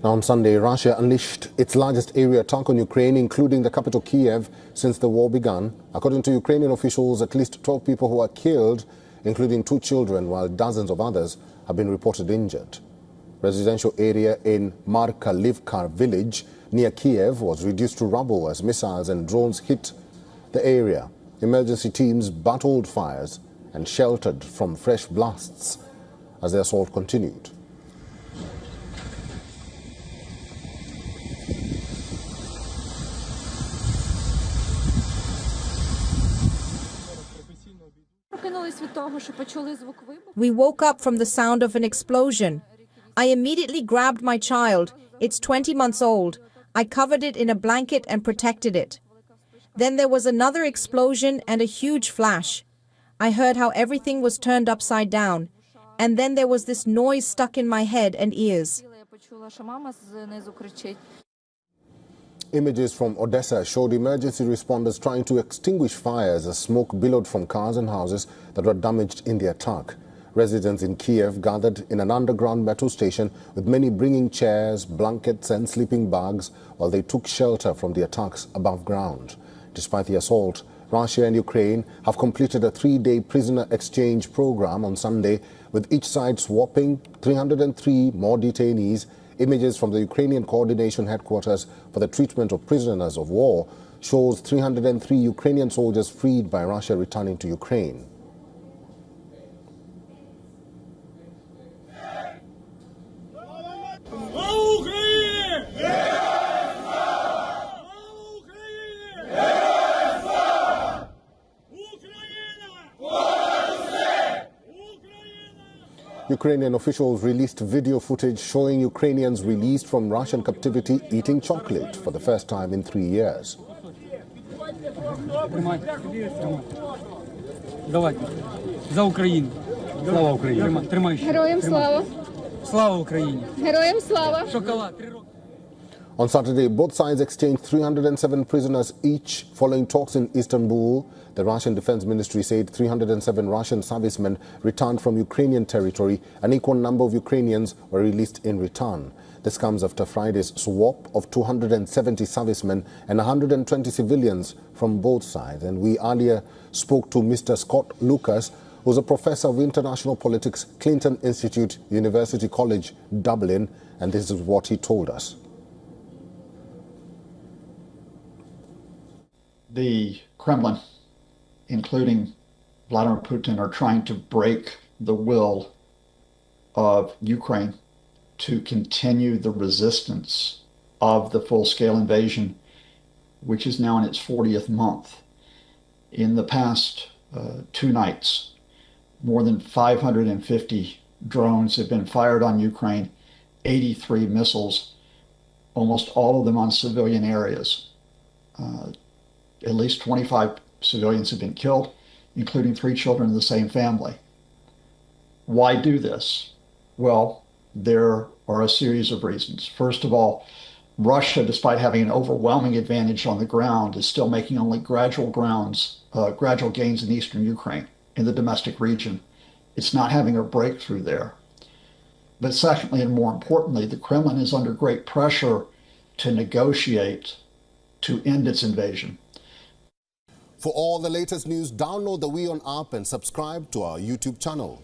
Now, on Sunday, Russia unleashed its largest area attack on Ukraine, including the capital Kyiv, since the war began. According to Ukrainian officials, at least 12 people who were killed, including 2 children, while dozens of others have been reported injured. Residential area in Markalivka village near Kyiv was reduced to rubble as missiles and drones hit the area. Emergency teams battled fires and sheltered from fresh blasts as the assault continued. We woke up from the sound of an explosion. I immediately grabbed my child. It's 20 months old. I covered it in a blanket and protected it. Then there was another explosion and a huge flash. I heard how everything was turned upside down. And then there was this noise stuck in my head and ears. Images from Odessa showed emergency responders trying to extinguish fires as smoke billowed from cars and houses that were damaged in the attack. Residents in Kyiv gathered in an underground metro station, with many bringing chairs, blankets and sleeping bags while they took shelter from the attacks above ground. Despite the assault, Russia and Ukraine have completed a 3-day prisoner exchange program on Sunday, with each side swapping 303 more detainees. Images from the Ukrainian coordination headquarters for the treatment of prisoners of war shows 303 Ukrainian soldiers freed by Russia returning to Ukraine. Ukrainian officials released video footage showing Ukrainians released from Russian captivity eating chocolate for the first time in 3 years. On Saturday, both sides exchanged 307 prisoners each following talks in Istanbul. The Russian Defense Ministry said 307 Russian servicemen returned from Ukrainian territory. An equal number of Ukrainians were released in return. This comes after Friday's swap of 270 servicemen and 120 civilians from both sides. And we earlier spoke to Mr. Scott Lucas, who's a professor of international politics, Clinton Institute, University College, Dublin, and this is what he told us. The Kremlin, including Vladimir Putin, are trying to break the will of Ukraine to continue the resistance of the full-scale invasion, which is now in its 40th month. In the past 2 nights, more than 550 drones have been fired on Ukraine, 83 missiles, almost all of them on civilian areas. At least 25 civilians have been killed, including 3 children in the same family. Why do this? Well, there are a series of reasons. First of all, Russia, despite having an overwhelming advantage on the ground, is still making only gradual gains in eastern Ukraine, in the domestic region. It's not having a breakthrough there. But secondly, and more importantly, the Kremlin is under great pressure to negotiate to end its invasion. For all the latest news, download the WION app and subscribe to our YouTube channel.